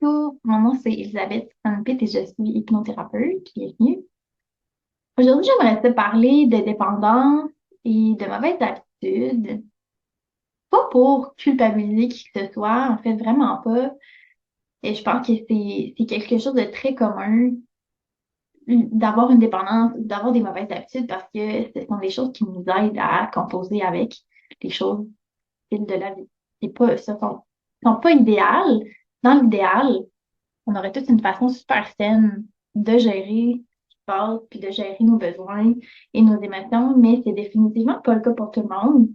Bonjour, mon nom c'est Elisabeth Sanpit et je suis hypnothérapeute. Bienvenue. Aujourd'hui, j'aimerais te parler de dépendance et de mauvaises habitudes. Pas pour culpabiliser qui que ce soit, en fait, vraiment pas. Et je pense que c'est quelque chose de très commun d'avoir une dépendance ou d'avoir des mauvaises habitudes parce que ce sont des choses qui nous aident à composer avec les choses de la vie. Ce sont pas idéales. Dans l'idéal, on aurait toute une façon super saine de gérer ce qui se passe, puis de gérer nos besoins et nos émotions, mais c'est définitivement pas le cas pour tout le monde.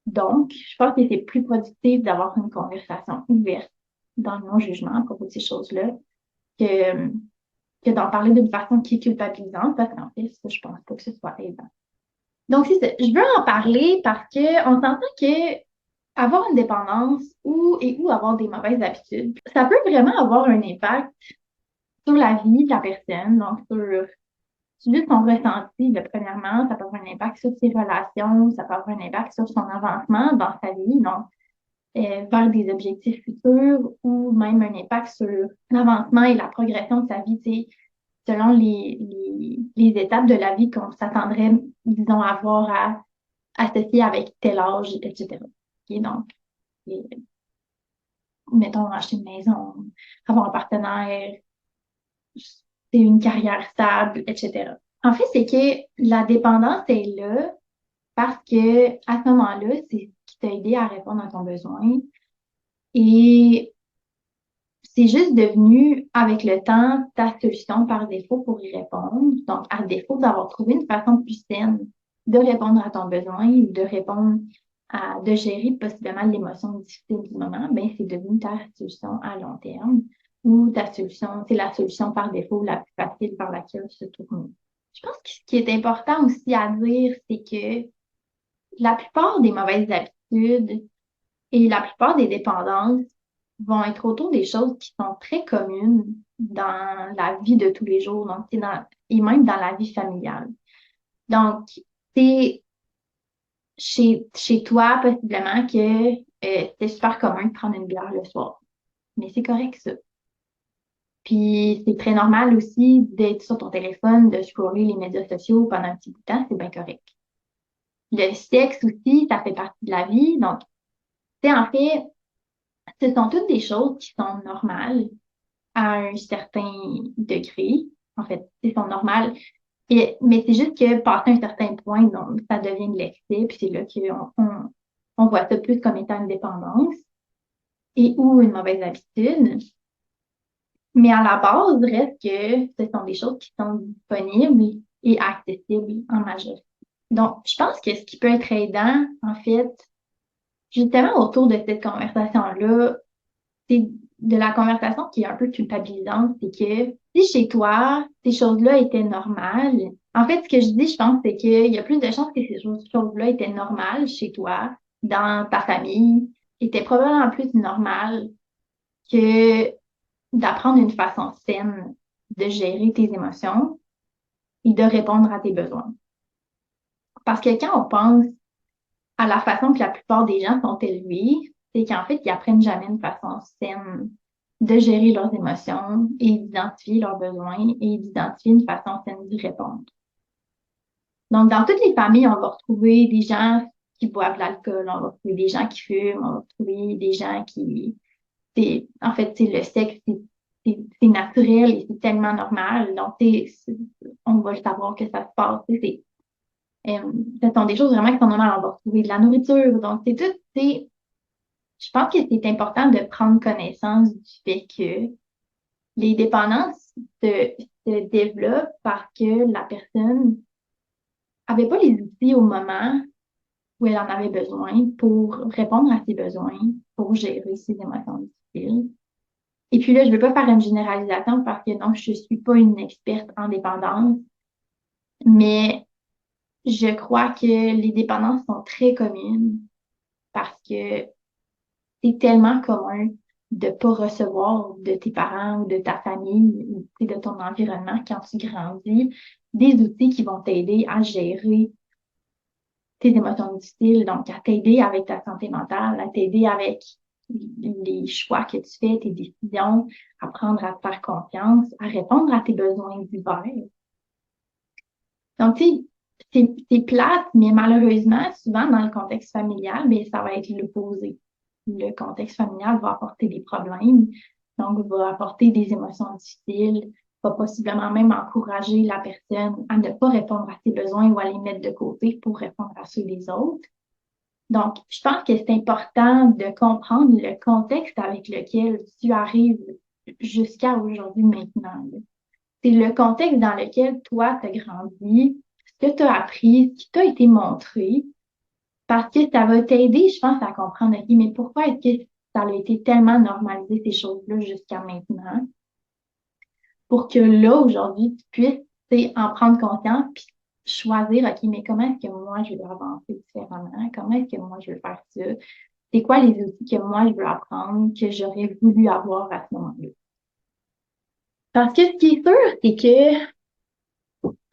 Donc, je pense que c'est plus productif d'avoir une conversation ouverte dans le non-jugement à propos de ces choses-là que, que d'en parler d'une façon qui est culpabilisante, parce qu'en fait, ça, je pense pas que ce soit aidant. Donc, c'est ça. Je veux en parler parce que on s'entend que avoir une dépendance ou avoir des mauvaises habitudes, ça peut vraiment avoir un impact sur la vie de la personne, donc sur juste son ressenti, premièrement, ça peut avoir un impact sur ses relations, ça peut avoir un impact sur son avancement dans sa vie, donc vers des objectifs futurs ou même un impact sur l'avancement et la progression de sa vie, tu sais, selon les étapes de la vie qu'on s'attendrait, disons, à avoir à associer avec tel âge, etc. Et donc, et, mettons, acheter une maison, avoir un partenaire, c'est une carrière stable, etc. En fait, c'est que la dépendance est là parce que à ce moment-là, c'est ce qui t'a aidé à répondre à ton besoin. Et c'est juste devenu, avec le temps, ta solution par défaut pour y répondre. Donc, à défaut d'avoir trouvé une façon plus saine de répondre à ton besoin ou de répondre de gérer possiblement l'émotion difficile du moment, ben, c'est devenu ta solution à long terme ou ta solution, c'est la solution par défaut la plus facile par laquelle se tourner. Je pense que ce qui est important aussi à dire, c'est que la plupart des mauvaises habitudes et la plupart des dépendances vont être autour des choses qui sont très communes dans la vie de tous les jours, donc et même dans la vie familiale. Donc, c'est chez toi, possiblement, que c'est super commun de prendre une bière le soir. Mais c'est correct, ça. Puis, c'est très normal aussi d'être sur ton téléphone, de scroller les médias sociaux pendant un petit bout de temps, c'est bien correct. Le sexe aussi, ça fait partie de la vie. Donc, c'est en fait, ce sont toutes des choses qui sont normales à un certain degré. En fait, ils sont normales. Mais c'est juste que passé un certain point, donc, ça devient de l'excès, puis c'est là qu'on voit ça plus comme étant une dépendance et ou une mauvaise habitude. Mais à la base, reste que ce sont des choses qui sont disponibles et accessibles en majorité. Donc, je pense que ce qui peut être aidant, en fait, justement autour de cette conversation-là, c'est de la conversation qui est un peu culpabilisante, c'est que si chez toi, ces choses-là étaient normales, en fait, ce que je dis, je pense, c'est qu'il y a plus de chances que ces choses-là étaient normales chez toi, dans ta famille, étaient probablement plus normales que d'apprendre une façon saine de gérer tes émotions et de répondre à tes besoins. Parce que quand on pense à la façon que la plupart des gens sont élevés, c'est qu'en fait, ils apprennent jamais une façon saine de gérer leurs émotions et d'identifier leurs besoins et d'identifier une façon saine d'y répondre. Donc, dans toutes les familles, on va retrouver des gens qui boivent de l'alcool, on va retrouver des gens qui fument, on va retrouver des gens qui... En fait, c'est le sexe, c'est naturel et c'est tellement normal. Donc, on va le savoir que ça se passe. Ce sont des choses vraiment qui sont normales. On va retrouver de la nourriture. Donc, c'est tout, je pense que c'est important de prendre connaissance du fait que les dépendances se développent parce que la personne avait pas les outils au moment où elle en avait besoin pour répondre à ses besoins, pour gérer ses émotions difficiles. Et puis là, je ne veux pas faire une généralisation parce que non, je suis pas une experte en dépendance, mais je crois que les dépendances sont très communes parce que c'est tellement commun de pas recevoir de tes parents ou de ta famille ou de ton environnement quand tu grandis des outils qui vont t'aider à gérer tes émotions difficiles, donc à t'aider avec ta santé mentale, à t'aider avec les choix que tu fais, tes décisions, apprendre à te faire confiance, à répondre à tes besoins divers. Donc, tu sais, c'est plate, mais malheureusement, souvent dans le contexte familial, bien, ça va être l'opposé. Le contexte familial va apporter des problèmes, donc va apporter des émotions difficiles, va possiblement même encourager la personne à ne pas répondre à ses besoins ou à les mettre de côté pour répondre à ceux des autres. Donc, je pense que c'est important de comprendre le contexte avec lequel tu arrives jusqu'à aujourd'hui maintenant. C'est le contexte dans lequel toi, tu as grandi, ce que tu as appris, ce qui t'a été montré, parce que ça va t'aider, je pense, à comprendre, OK, mais pourquoi est-ce que ça a été tellement normalisé, ces choses-là, jusqu'à maintenant, pour que là, aujourd'hui, tu puisses, tu sais, en prendre conscience, puis choisir, OK, mais comment est-ce que moi, je veux avancer différemment? Comment est-ce que moi, je veux faire ça? C'est quoi les outils que moi, je veux apprendre, que j'aurais voulu avoir à ce moment-là? Parce que ce qui est sûr, c'est que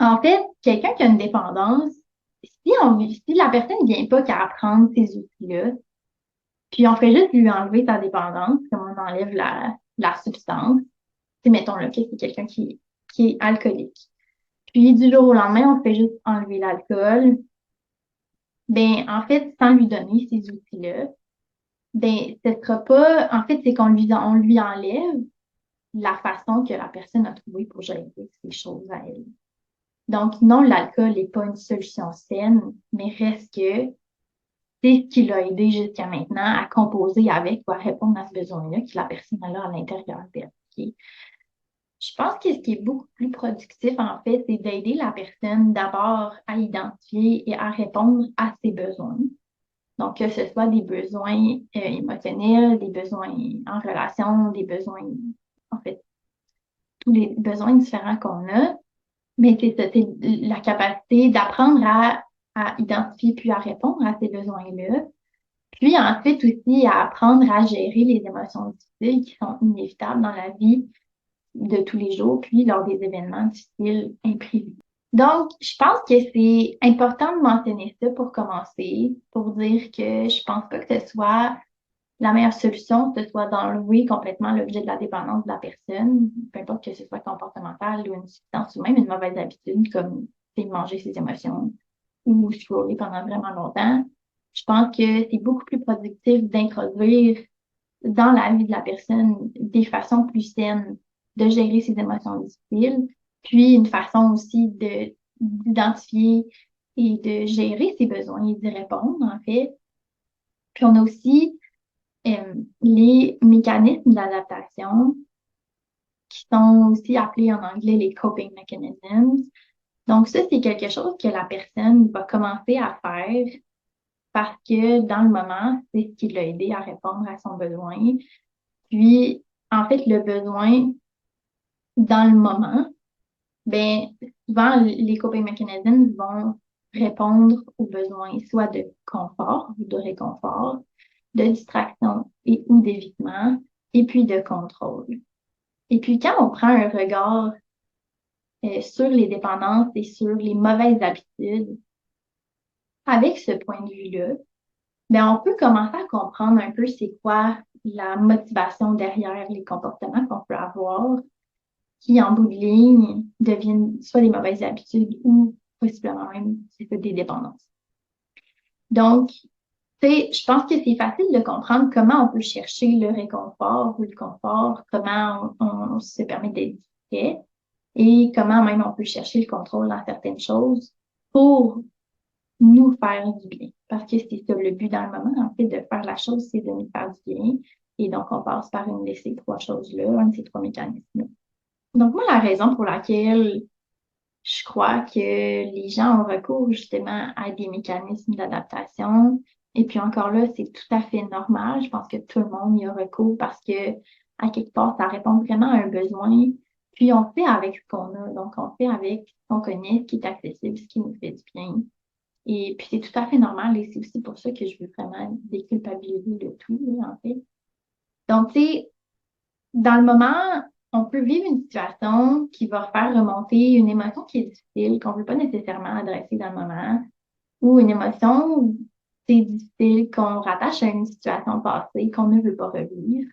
en fait, quelqu'un qui a une dépendance, si la personne ne vient pas qu'à apprendre ces outils-là, puis on fait juste lui enlever sa dépendance, comme on enlève la substance, c'est mettons là, que c'est quelqu'un qui est alcoolique. Puis du jour au lendemain, on fait juste enlever l'alcool. Ben, en fait, sans lui donner ces outils-là, ben, ce sera pas, en fait, c'est on lui enlève la façon que la personne a trouvée pour gérer ces choses à elle. Donc, non, l'alcool n'est pas une solution saine, mais reste que c'est ce qui l'a aidé jusqu'à maintenant à composer avec ou à répondre à ce besoin-là que la personne a là à l'intérieur d'elle. OK? Je pense que ce qui est beaucoup plus productif, en fait, c'est d'aider la personne d'abord à identifier et à répondre à ses besoins. Donc, que ce soit des besoins émotionnels, des besoins en relation, des besoins, en fait, tous les besoins différents qu'on a. Mais c'est ça, c'est la capacité d'apprendre à identifier puis à répondre à ces besoins-là. Puis ensuite aussi à apprendre à gérer les émotions difficiles qui sont inévitables dans la vie de tous les jours, puis lors des événements difficiles imprévus. Donc, je pense que c'est important de mentionner ça pour commencer, pour dire que je pense pas que ce soit la meilleure solution, ce soit d'enlever complètement l'objet de la dépendance de la personne, peu importe que ce soit comportemental ou une substance ou même une mauvaise habitude comme manger ses émotions ou scroller pendant vraiment longtemps. Je pense que c'est beaucoup plus productif d'introduire dans la vie de la personne des façons plus saines de gérer ses émotions difficiles, puis une façon aussi d'identifier et de gérer ses besoins et d'y répondre, en fait. Puis on a aussi les mécanismes d'adaptation qui sont aussi appelés en anglais les coping mechanisms. Donc ça, c'est quelque chose que la personne va commencer à faire parce que dans le moment, c'est ce qui l'a aidé à répondre à son besoin. Puis, en fait, le besoin dans le moment, ben souvent, les coping mechanisms vont répondre aux besoins soit de confort ou de réconfort, de distraction et ou d'évitement, et puis de contrôle. Et puis, quand on prend un regard sur les dépendances et sur les mauvaises habitudes, avec ce point de vue-là, ben, on peut commencer à comprendre un peu c'est quoi la motivation derrière les comportements qu'on peut avoir, qui en bout de ligne deviennent soit des mauvaises habitudes ou possiblement même c'est des dépendances. Donc, tu sais, je pense que c'est facile de comprendre comment on peut chercher le réconfort ou le confort, comment on se permet d'être distrait et comment même on peut chercher le contrôle dans certaines choses pour nous faire du bien. Parce que c'est ça le but dans le moment, en fait, de faire la chose, c'est de nous faire du bien. Et donc, on passe par une de ces trois choses-là, un de ces trois mécanismes-là. Donc, moi, la raison pour laquelle je crois que les gens ont recours justement à des mécanismes d'adaptation. Et puis encore là, c'est tout à fait normal. Je pense que tout le monde y a recours parce que, à quelque part, ça répond vraiment à un besoin. Puis on fait avec ce qu'on a. Donc, on fait avec ce qu'on connaît, ce qui est accessible, ce qui nous fait du bien. Et puis, c'est tout à fait normal. Et c'est aussi pour ça que je veux vraiment déculpabiliser le tout, là, en fait. Donc, tu sais, dans le moment, on peut vivre une situation qui va faire remonter une émotion qui est difficile, qu'on ne veut pas nécessairement adresser dans le moment, ou une émotion, c'est difficile, qu'on rattache à une situation passée qu'on ne veut pas revivre,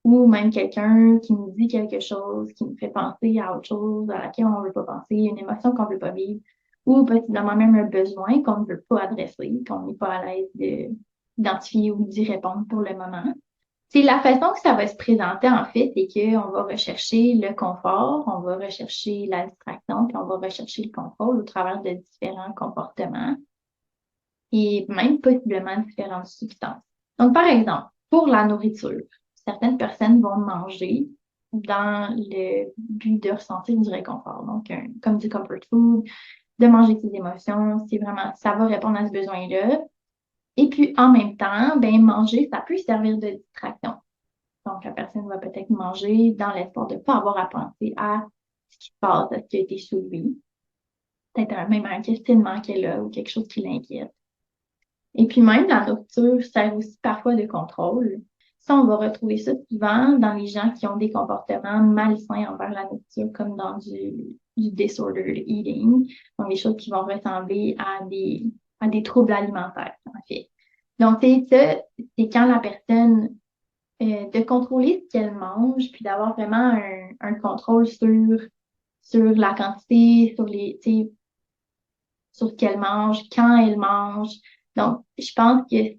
ou même quelqu'un qui nous dit quelque chose qui nous fait penser à autre chose à laquelle on ne veut pas penser, une émotion qu'on ne veut pas vivre, ou possiblement même un besoin qu'on ne veut pas adresser, qu'on n'est pas à l'aise d'identifier ou d'y répondre pour le moment. C'est la façon que ça va se présenter, en fait, c'est qu'on va rechercher le confort, on va rechercher la distraction, puis on va rechercher le contrôle au travers de différents comportements et même possiblement différentes substances. Donc, par exemple, pour la nourriture, certaines personnes vont manger dans le but de ressentir du réconfort. Donc, comme du comfort food, de manger ses émotions, c'est vraiment, ça va répondre à ce besoin-là. Et puis, en même temps, ben, manger, ça peut servir de distraction. Donc, la personne va peut-être manger dans l'espoir de ne pas avoir à penser à ce qui se passe, à ce qui a été soulevé. Peut-être même un questionnement qu'elle a ou quelque chose qui l'inquiète. Et puis même, la nourriture sert aussi parfois de contrôle. Ça, on va retrouver ça souvent dans les gens qui ont des comportements malsains envers la nourriture, comme dans du disordered eating, donc des choses qui vont ressembler à des troubles alimentaires, en fait. Donc, c'est ça, c'est quand la personne de contrôler ce qu'elle mange, puis d'avoir vraiment un contrôle sur la quantité, tu sais, sur ce qu'elle mange, quand elle mange. Donc, je pense que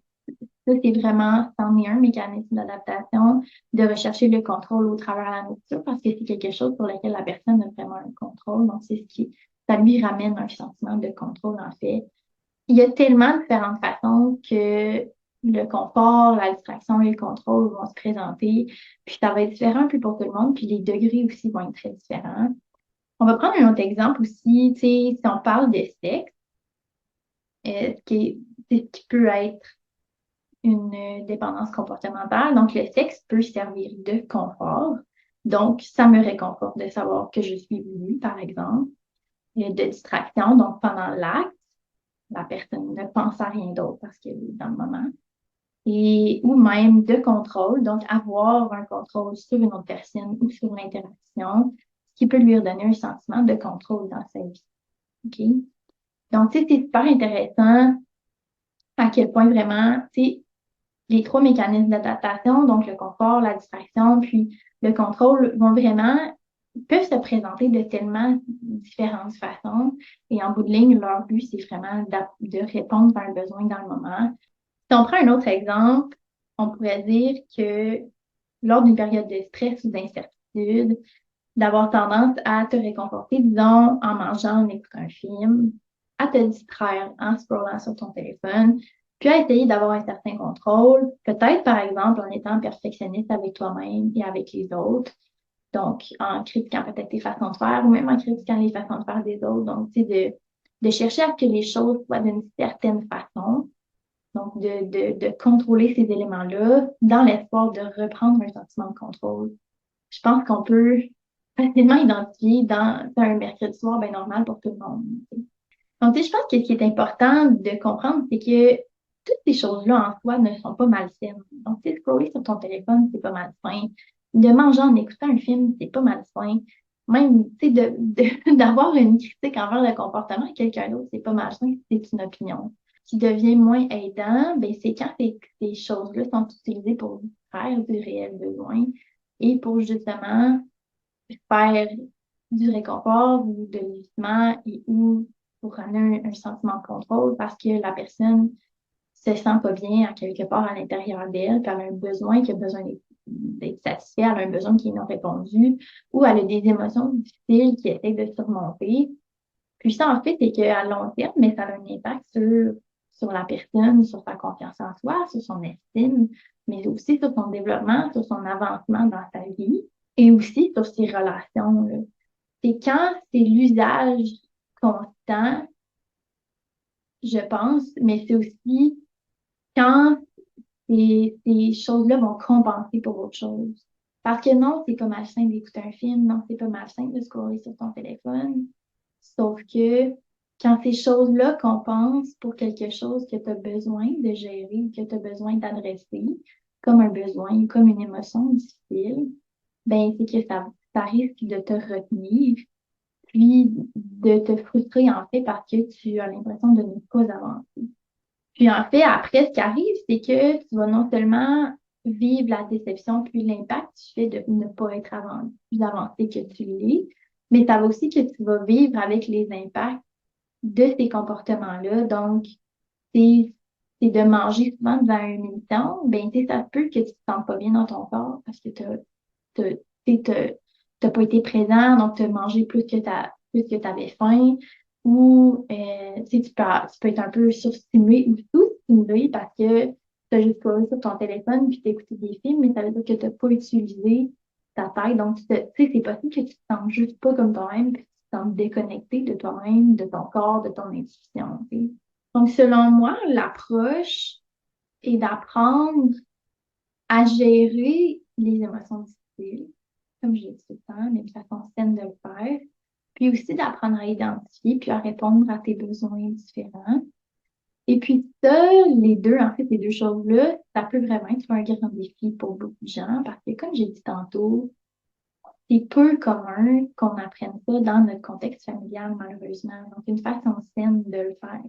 ça, c'est vraiment, c'en est un mécanisme d'adaptation, de rechercher le contrôle au travers de la nourriture, parce que c'est quelque chose pour lequel la personne a vraiment un contrôle. Donc, ça lui ramène un sentiment de contrôle, en fait. Il y a tellement différentes façons que le confort, la distraction et le contrôle vont se présenter. Puis ça va être différent un peu pour tout le monde. Puis les degrés aussi vont être très différents. On va prendre un autre exemple aussi. Tu sais, si on parle de sexe, ce qui peut être une dépendance comportementale. Donc, le sexe peut servir de confort. Donc, ça me réconforte de savoir que je suis voulue, par exemple. De distraction, donc pendant l'acte, la personne ne pense à rien d'autre parce qu'elle est dans le moment. Et, ou même de contrôle, donc avoir un contrôle sur une autre personne ou sur l'interaction, ce qui peut lui redonner un sentiment de contrôle dans sa vie. OK? Donc, tu sais, c'est super intéressant à quel point vraiment, tu sais, les trois mécanismes d'adaptation, donc le confort, la distraction, puis le contrôle, vont vraiment, peuvent se présenter de tellement différentes façons. Et en bout de ligne, leur but, c'est vraiment de répondre à un besoin dans le moment. Si on prend un autre exemple, on pourrait dire que lors d'une période de stress ou d'incertitude, d'avoir tendance à te réconforter, disons, en mangeant, en écoutant un film, à te distraire en scrollant sur ton téléphone, puis à essayer d'avoir un certain contrôle, peut-être par exemple en étant perfectionniste avec toi-même et avec les autres, donc en critiquant peut-être tes façons de faire ou même en critiquant les façons de faire des autres, donc tu sais, de chercher à ce que les choses soient d'une certaine façon, donc de contrôler ces éléments-là dans l'espoir de reprendre un sentiment de contrôle. Je pense qu'on peut facilement identifier dans un mercredi soir bien normal pour tout le monde. Tu sais. Donc, tu sais, je pense que ce qui est important de comprendre, c'est que toutes ces choses-là en soi ne sont pas malsaines. Donc, tu sais, scroller sur ton téléphone, c'est pas malsain. De manger en écoutant un film, c'est pas malsain. Même, tu sais, d'avoir une critique envers le comportement de quelqu'un d'autre, c'est pas malsain, c'est une opinion. Ce qui devient moins aidant, ben, c'est quand ces choses-là sont utilisées pour faire du réel besoin et pour justement faire du réconfort ou de l'évitement et ou pour amener un sentiment de contrôle parce que la personne se sent pas bien à quelque part à l'intérieur d'elle, puis elle a un besoin qui a besoin d'être satisfait, elle a un besoin qui est non répondu, ou elle a des émotions difficiles qui essaie de surmonter. Puis ça, en fait, c'est qu'à long terme, mais ça a un impact sur la personne, sur sa confiance en soi, sur son estime, mais aussi sur son développement, sur son avancement dans sa vie et aussi sur ses relations, là. C'est quand c'est l'usage constant, je pense, mais c'est aussi quand ces choses-là vont compenser pour autre chose. Parce que non, c'est pas malsain d'écouter un film, non, c'est pas malsain de scroller sur ton téléphone. Sauf que quand ces choses-là compensent pour quelque chose que tu as besoin de gérer ou que tu as besoin d'adresser, comme un besoin, comme une émotion difficile, ben c'est que ça risque de te retenir, puis de te frustrer en fait parce que tu as l'impression de ne pas avancer. Puis en fait, après, ce qui arrive, c'est que tu vas non seulement vivre la déception puis l'impact du fait de ne pas être plus avancé que tu l'es, mais ça va aussi que tu vas vivre avec les impacts de ces comportements-là. Donc, c'est c'est de manger souvent devant une émission, ben, tu sais, ça se peut que tu te sentes pas bien dans ton corps parce que t'as, tu sais, t'as pas été présent, donc tu as mangé plus que tu avais faim, ou tu sais, tu peux être un peu surstimulé ou sous-stimulé parce que tu as juste pas sur ton téléphone puis tu écouté des films, mais ça veut dire que tu n'as pas utilisé ta tête. Donc, tu sais, c'est possible que tu te sens juste pas comme toi-même, puis que tu te sens déconnecté de toi-même, de ton corps, de ton intuition, tu sais. Donc, selon moi, l'approche est d'apprendre à gérer les émotions difficiles, comme je l'ai dit tout le temps, mais de façon saine de le faire. Puis aussi d'apprendre à identifier puis à répondre à tes besoins différents. Et puis ça, les deux, en fait, ces deux choses-là, ça peut vraiment être un grand défi pour beaucoup de gens parce que, comme j'ai dit tantôt, c'est peu commun qu'on apprenne ça dans notre contexte familial, malheureusement. Donc, une façon saine de le faire.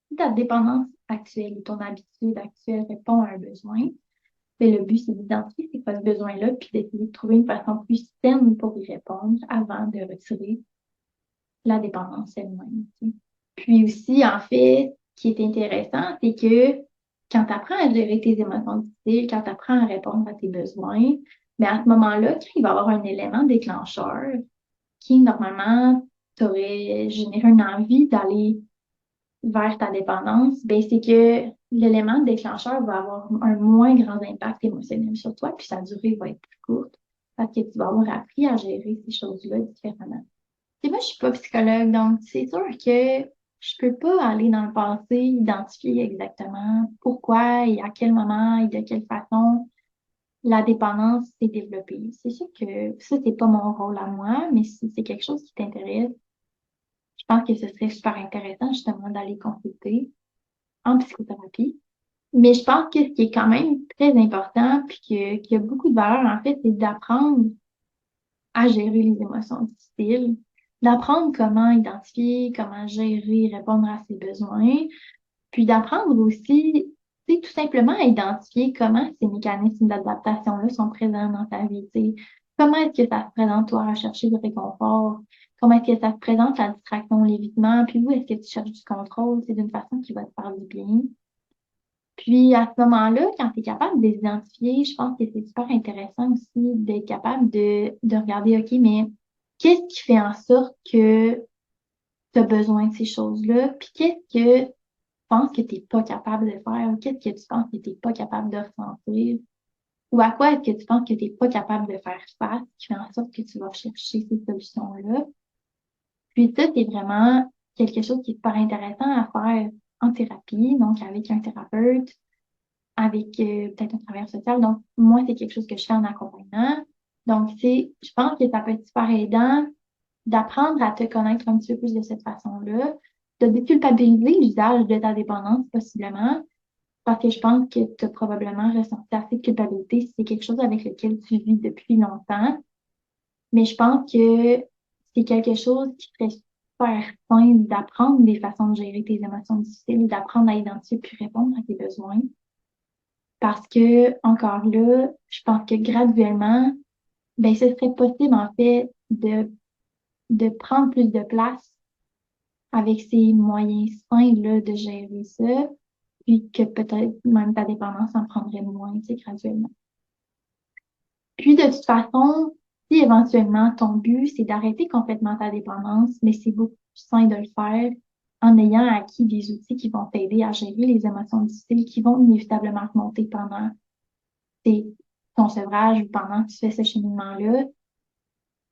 Si ta dépendance actuelle ou ton habitude actuelle répond à un besoin, mais le but, c'est d'identifier c'est quoi ce besoin-là, puis d'essayer de trouver une façon plus saine pour y répondre avant de retirer la dépendance elle-même, tu sais. Puis aussi, en fait, ce qui est intéressant, c'est que quand tu apprends à gérer tes émotions difficiles, quand tu apprends à répondre à tes besoins, mais à ce moment-là, quand il va y avoir un élément déclencheur qui, normalement, t'aurait généré une envie d'aller vers ta dépendance, ben c'est que l'élément déclencheur va avoir un moins grand impact émotionnel sur toi, puis sa durée va être plus courte parce que tu vas avoir appris à gérer ces choses-là différemment. Et moi, je suis pas psychologue, donc c'est sûr que je peux pas aller dans le passé, identifier exactement pourquoi et à quel moment et de quelle façon la dépendance s'est développée. C'est sûr que ça, c'est pas mon rôle à moi, mais si c'est quelque chose qui t'intéresse, je pense que ce serait super intéressant justement d'aller consulter en psychothérapie. Mais je pense que ce qui est quand même très important, puis qui a beaucoup de valeur, en fait, c'est d'apprendre à gérer les émotions difficiles, d'apprendre comment identifier, comment gérer, répondre à ses besoins, puis d'apprendre aussi, tu sais, tout simplement à identifier comment ces mécanismes d'adaptation-là sont présents dans ta vie, tu sais. Comment est-ce que ça se présente, toi, à chercher du réconfort? Comment est-ce que ça se présente, la distraction, l'évitement? Puis où est-ce que tu cherches du contrôle? C'est d'une façon qui va te faire du bien. Puis à ce moment-là, quand tu es capable de les identifier, je pense que c'est super intéressant aussi d'être capable de regarder, OK, mais qu'est-ce qui fait en sorte que tu as besoin de ces choses-là? Puis qu'est-ce que tu penses que tu n'es pas capable de faire? Ou qu'est-ce que tu penses que tu n'es pas capable de ressentir? Ou à quoi est-ce que tu penses que tu n'es pas capable de faire face qui fait en sorte que tu vas chercher ces solutions-là? Puis ça, c'est vraiment quelque chose qui est super intéressant à faire en thérapie, donc avec un thérapeute avec peut-être un travailleur social. Donc, moi, c'est quelque chose que je fais en accompagnement. Donc, je pense que ça peut être super aidant d'apprendre à te connaître un petit peu plus de cette façon-là, de déculpabiliser l'usage de ta dépendance, possiblement, parce que je pense que tu as probablement ressenti assez de culpabilité si c'est quelque chose avec lequel tu vis depuis longtemps. Mais je pense que c'est quelque chose qui serait super sain d'apprendre des façons de gérer tes émotions difficiles, d'apprendre à identifier puis répondre à tes besoins. Parce que, encore là, je pense que graduellement, ben, ce serait possible, en fait, de prendre plus de place avec ces moyens sains, là, de gérer ça, puis que peut-être même ta dépendance en prendrait moins, tu sais, graduellement. Puis, de toute façon, si éventuellement ton but, c'est d'arrêter complètement ta dépendance, mais c'est beaucoup plus sain de le faire en ayant acquis des outils qui vont t'aider à gérer les émotions difficiles qui vont inévitablement remonter pendant tes ton sevrage ou pendant que tu fais ce cheminement-là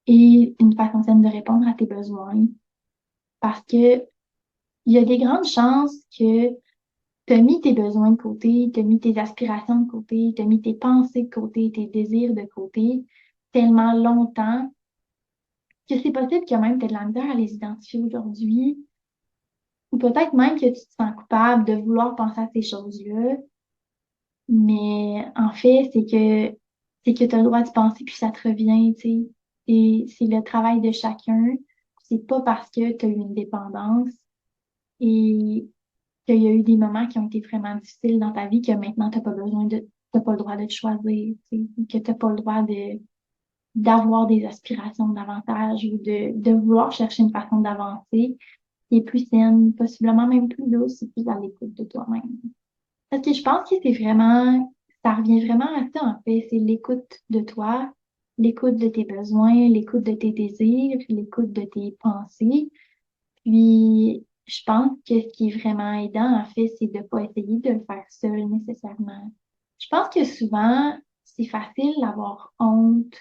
et une façon saine de répondre à tes besoins. Parce que il y a des grandes chances que tu as mis tes besoins de côté, tu as mis tes aspirations de côté, tu as mis tes pensées de côté, tes désirs de côté tellement longtemps que c'est possible que même tu aies de la misère à les identifier aujourd'hui ou peut-être même que tu te sens coupable de vouloir penser à ces choses-là. Mais en fait, c'est que tu as le droit de penser puis ça te revient, tu sais. C'est le travail de chacun. C'est pas parce que tu as eu une dépendance et qu'il y a eu des moments qui ont été vraiment difficiles dans ta vie, que maintenant, t'as pas le droit de te choisir, tu sais, que t'as pas le droit d'avoir des aspirations davantage ou de vouloir chercher une façon d'avancer qui est plus saine, possiblement même plus douce et plus à l'écoute de toi-même. Parce que je pense que ça revient vraiment à ça, en fait. C'est l'écoute de toi, l'écoute de tes besoins, l'écoute de tes désirs, l'écoute de tes pensées. Puis, je pense que ce qui est vraiment aidant, en fait, c'est de pas essayer de le faire seul nécessairement. Je pense que souvent, c'est facile d'avoir honte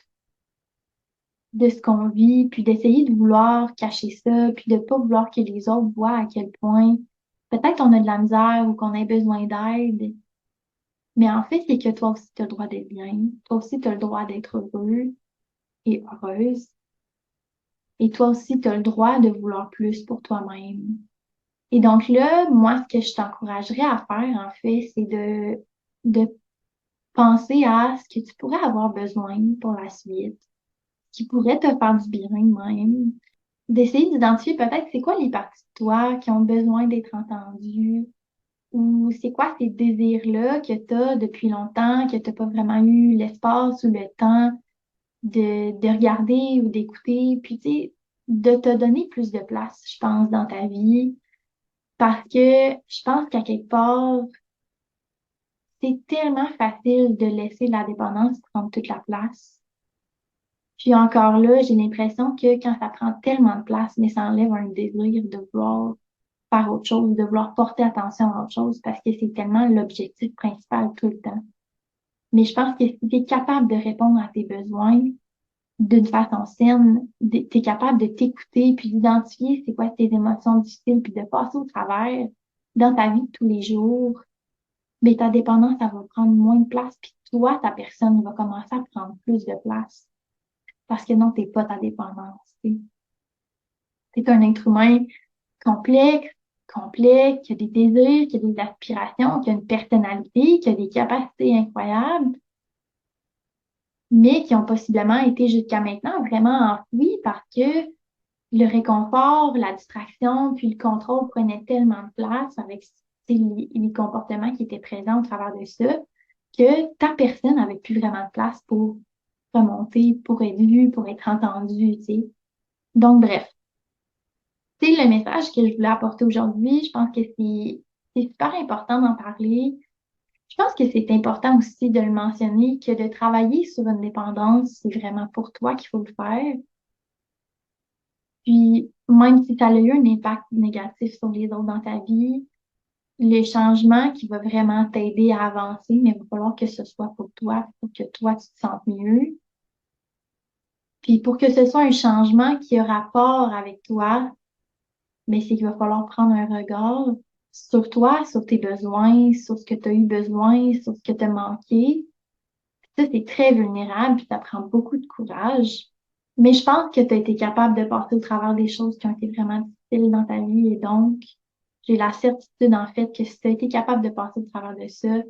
de ce qu'on vit, puis d'essayer de vouloir cacher ça, puis de pas vouloir que les autres voient à quel point peut-être on a de la misère ou qu'on a besoin d'aide. Mais en fait, c'est que toi aussi, tu as le droit d'être bien. Toi aussi, tu as le droit d'être heureux et heureuse. Et toi aussi, tu as le droit de vouloir plus pour toi-même. Et donc là, moi, ce que je t'encouragerais à faire, en fait, c'est de penser à ce que tu pourrais avoir besoin pour la suite, qui pourrait te faire du bien même. D'essayer d'identifier peut-être c'est quoi les parties de toi qui ont besoin d'être entendues, ou c'est quoi ces désirs-là que tu as depuis longtemps, que tu n'as pas vraiment eu l'espace ou le temps de regarder ou d'écouter, puis tu sais, de te donner plus de place, je pense, dans ta vie, parce que je pense qu'à quelque part, c'est tellement facile de laisser la dépendance prendre toute la place. Puis encore là, j'ai l'impression que quand ça prend tellement de place, mais ça enlève un désir de vouloir faire autre chose, de vouloir porter attention à autre chose, parce que c'est tellement l'objectif principal tout le temps. Mais je pense que si tu es capable de répondre à tes besoins d'une façon saine, tu es capable de t'écouter, puis d'identifier c'est quoi tes émotions difficiles, puis de passer au travers dans ta vie de tous les jours, mais ta dépendance, ça va prendre moins de place, puis toi, ta personne va commencer à prendre plus de place. Parce que non, t'es pas ta dépendance. T'es un être humain complexe, complet, qui a des désirs, qui a des aspirations, qui a une personnalité, qui a des capacités incroyables, mais qui ont possiblement été jusqu'à maintenant vraiment enfouis parce que le réconfort, la distraction, puis le contrôle prenaient tellement de place avec les comportements qui étaient présents au travers de ça, que ta personne n'avait plus vraiment de place pour remonter, pour être vue, pour être entendue, tu sais. Donc, bref, c'est le message que je voulais apporter aujourd'hui. Je pense que c'est super important d'en parler. Je pense que c'est important aussi de le mentionner, que de travailler sur une dépendance, c'est vraiment pour toi qu'il faut le faire. Puis, même si ça a eu un impact négatif sur les autres dans ta vie, le changement qui va vraiment t'aider à avancer, mais il va falloir que ce soit pour que toi, tu te sentes mieux. Puis, pour que ce soit un changement qui a rapport avec toi, mais c'est qu'il va falloir prendre un regard sur toi, sur tes besoins, sur ce que tu as eu besoin, sur ce que tu as manqué. Ça, c'est très vulnérable, puis ça prend beaucoup de courage. Mais je pense que tu as été capable de passer au travers des choses qui ont été vraiment difficiles dans ta vie. Et donc, j'ai la certitude, en fait, que si tu as été capable de passer au travers de ça,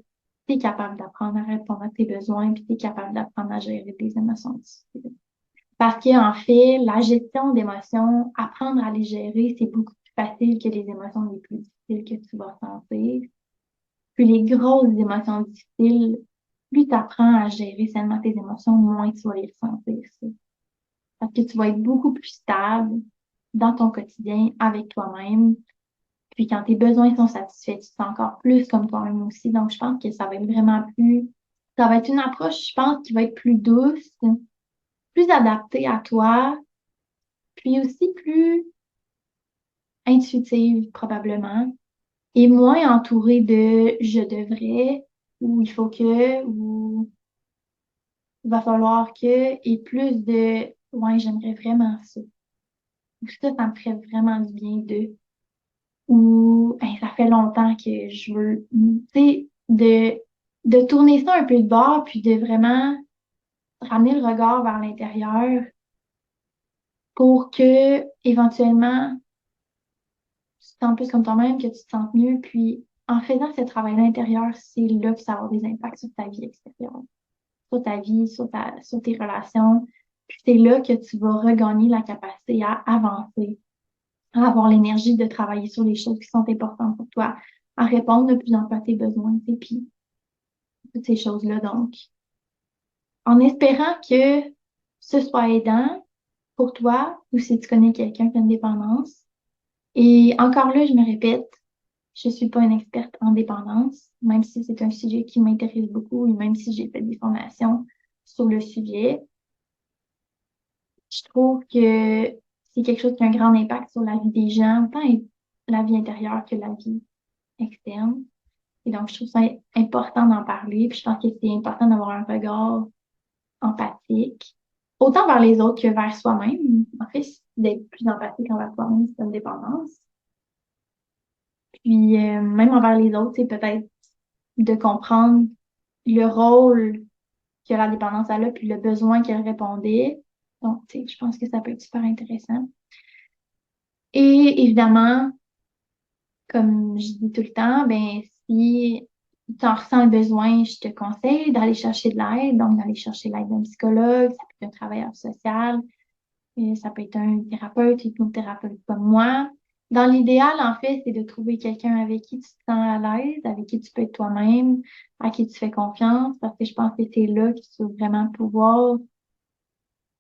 tu es capable d'apprendre à répondre à tes besoins, puis tu es capable d'apprendre à gérer tes émotions difficiles. Parce qu'en fait, la gestion d'émotions, apprendre à les gérer, c'est beaucoup plus facile que les émotions les plus difficiles que tu vas sentir. Puis les grosses émotions difficiles, plus tu apprends à gérer sainement tes émotions, moins tu vas les ressentir, ça. Parce que tu vas être beaucoup plus stable dans ton quotidien avec toi-même. Puis quand tes besoins sont satisfaits, tu te sens encore plus comme toi-même aussi. Donc, je pense que ça va être vraiment ça va être une approche, je pense, qui va être plus douce, plus adaptée à toi, puis aussi plus intuitive probablement, et moins entourée de je devrais, ou il faut que, ou il va falloir que, et plus de ouais, j'aimerais vraiment ça. Ou ça me ferait vraiment du bien de, ou hey, ça fait longtemps que je veux, tu sais, de tourner ça un peu de bord, puis de vraiment ramener le regard vers l'intérieur pour que, éventuellement, tu te sens plus comme toi-même, que tu te sens mieux. Puis, en faisant ce travail intérieur, c'est là que ça va avoir des impacts sur ta vie extérieure, sur ta vie, sur tes relations. Puis, c'est là que tu vas regagner la capacité à avancer, à avoir l'énergie de travailler sur les choses qui sont importantes pour toi, à répondre de plus en plus à tes besoins, tu sais, puis toutes ces choses-là. Donc, en espérant que ce soit aidant pour toi ou si tu connais quelqu'un qui a une dépendance. Et encore là, je me répète, je suis pas une experte en dépendance, même si c'est un sujet qui m'intéresse beaucoup et même si j'ai fait des formations sur le sujet. Je trouve que c'est quelque chose qui a un grand impact sur la vie des gens, tant la vie intérieure que la vie externe. Et donc, je trouve ça important d'en parler. Puis je pense que c'est important d'avoir un regard empathique, autant vers les autres que vers soi-même. En fait, d'être plus empathique envers soi-même, c'est une dépendance. Puis même envers les autres, c'est peut-être de comprendre le rôle que la dépendance a là, puis le besoin qu'elle répondait. Donc, tu sais, je pense que ça peut être super intéressant. Et évidemment, comme je dis tout le temps, ben si tu en ressens un besoin, je te conseille d'aller chercher de l'aide, donc d'aller chercher l'aide d'un psychologue, ça peut être un travailleur social, ça peut être un thérapeute, hypnothérapeute comme moi. Dans l'idéal, en fait, c'est de trouver quelqu'un avec qui tu te sens à l'aise, avec qui tu peux être toi-même, à qui tu fais confiance, parce que je pense que c'est là que tu vas vraiment pouvoir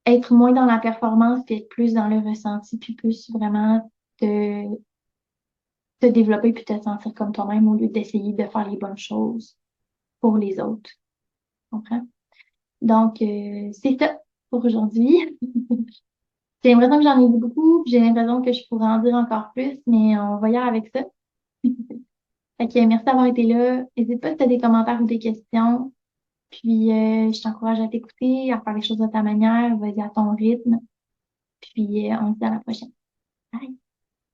être moins dans la performance, puis être plus dans le ressenti, puis plus vraiment te, te développer, puis te sentir comme toi-même au lieu d'essayer de faire les bonnes choses pour les autres. Tu comprends? Donc, c'est ça pour aujourd'hui. J'ai l'impression que j'en ai dit beaucoup, puis j'ai l'impression que je pourrais en dire encore plus, mais on va y aller avec ça. Fait que merci d'avoir été là. N'hésite pas si tu as des commentaires ou des questions. Puis je t'encourage à t'écouter, à faire les choses de ta manière, vas-y à ton rythme. Puis on se dit à la prochaine. Bye.